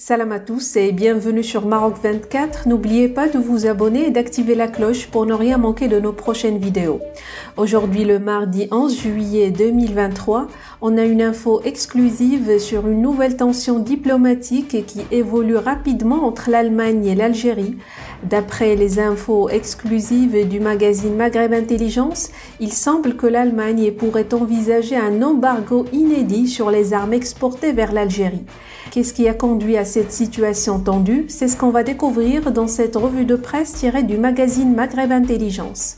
Salam à tous et bienvenue sur Maroc 24. N'oubliez pas de vous abonner et d'activer la cloche pour ne rien manquer de nos prochaines vidéos. Aujourd'hui, le mardi 11 juillet 2023, on a une info exclusive sur une nouvelle tension diplomatique qui évolue rapidement entre l'Allemagne et l'Algérie. D'après les infos exclusives du magazine Maghreb Intelligence, il semble que l'Allemagne pourrait envisager un embargo inédit sur les armes exportées vers l'Algérie. Qu'est-ce qui a conduit à cette situation tendue? C'est ce qu'on va découvrir dans cette revue de presse tirée du magazine Maghreb Intelligence.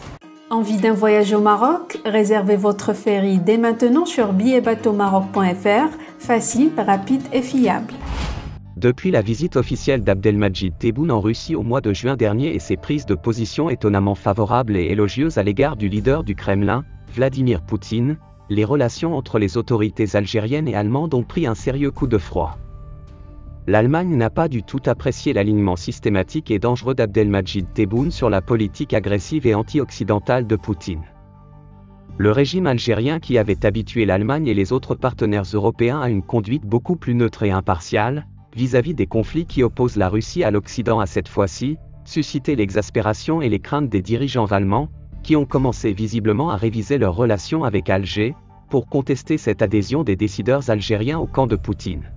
Envie d'un voyage au Maroc? Réservez votre ferry dès maintenant sur billetbateaumaroc.fr, facile, rapide et fiable. Depuis la visite officielle d'Abdelmadjid Tebboune en Russie au mois de juin dernier et ses prises de position étonnamment favorables et élogieuses à l'égard du leader du Kremlin, Vladimir Poutine, les relations entre les autorités algériennes et allemandes ont pris un sérieux coup de froid. L'Allemagne n'a pas du tout apprécié l'alignement systématique et dangereux d'Abdelmadjid Tebboune sur la politique agressive et anti-occidentale de Poutine. Le régime algérien qui avait habitué l'Allemagne et les autres partenaires européens à une conduite beaucoup plus neutre et impartiale, vis-à-vis des conflits qui opposent la Russie à l'Occident a cette fois-ci suscité l'exaspération et les craintes des dirigeants allemands, qui ont commencé visiblement à réviser leurs relations avec Alger, pour contester cette adhésion des décideurs algériens au camp de Poutine.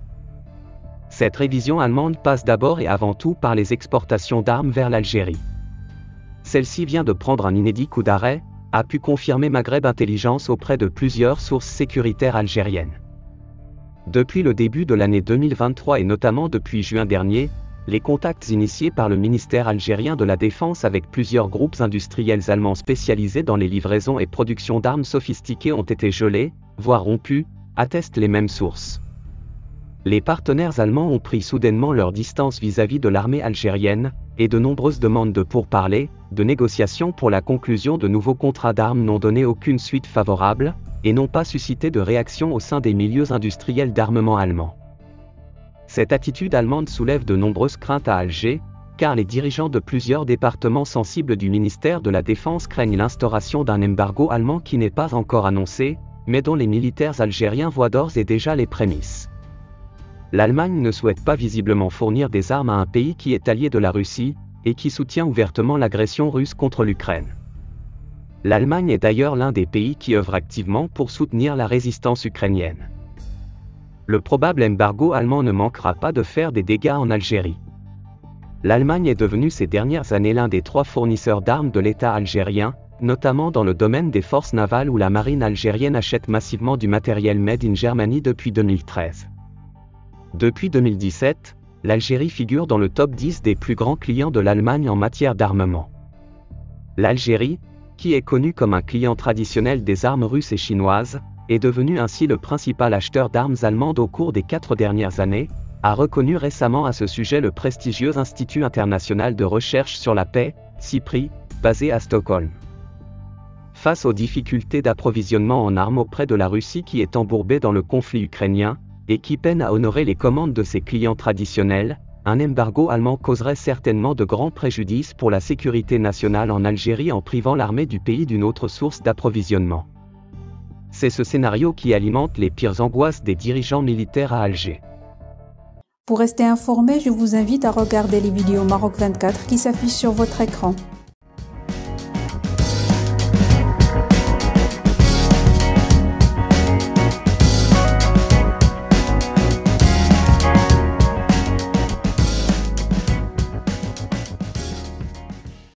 Cette révision allemande passe d'abord et avant tout par les exportations d'armes vers l'Algérie. Celle-ci vient de prendre un inédit coup d'arrêt, a pu confirmer Maghreb Intelligence auprès de plusieurs sources sécuritaires algériennes. Depuis le début de l'année 2023 et notamment depuis juin dernier, les contacts initiés par le ministère algérien de la Défense avec plusieurs groupes industriels allemands spécialisés dans les livraisons et productions d'armes sophistiquées ont été gelés, voire rompus, attestent les mêmes sources. Les partenaires allemands ont pris soudainement leur distance vis-à-vis de l'armée algérienne, et de nombreuses demandes de pourparlers, de négociations pour la conclusion de nouveaux contrats d'armes n'ont donné aucune suite favorable, et n'ont pas suscité de réaction au sein des milieux industriels d'armement allemands. Cette attitude allemande soulève de nombreuses craintes à Alger, car les dirigeants de plusieurs départements sensibles du ministère de la Défense craignent l'instauration d'un embargo allemand qui n'est pas encore annoncé, mais dont les militaires algériens voient d'ores et déjà les prémices. L'Allemagne ne souhaite pas visiblement fournir des armes à un pays qui est allié de la Russie, et qui soutient ouvertement l'agression russe contre l'Ukraine. L'Allemagne est d'ailleurs l'un des pays qui œuvre activement pour soutenir la résistance ukrainienne. Le probable embargo allemand ne manquera pas de faire des dégâts en Algérie. L'Allemagne est devenue ces dernières années l'un des 3 fournisseurs d'armes de l'État algérien, notamment dans le domaine des forces navales où la marine algérienne achète massivement du matériel made in Germany depuis 2013. Depuis 2017, l'Algérie figure dans le top 10 des plus grands clients de l'Allemagne en matière d'armement. L'Algérie, qui est connue comme un client traditionnel des armes russes et chinoises, est devenue ainsi le principal acheteur d'armes allemandes au cours des 4 dernières années, a reconnu récemment à ce sujet le prestigieux Institut international de recherche sur la paix, CIPRI, basé à Stockholm. Face aux difficultés d'approvisionnement en armes auprès de la Russie qui est embourbée dans le conflit ukrainien, et qui peine à honorer les commandes de ses clients traditionnels, un embargo allemand causerait certainement de grands préjudices pour la sécurité nationale en Algérie en privant l'armée du pays d'une autre source d'approvisionnement. C'est ce scénario qui alimente les pires angoisses des dirigeants militaires à Alger. Pour rester informé, je vous invite à regarder les vidéos Maroc 24 qui s'affichent sur votre écran.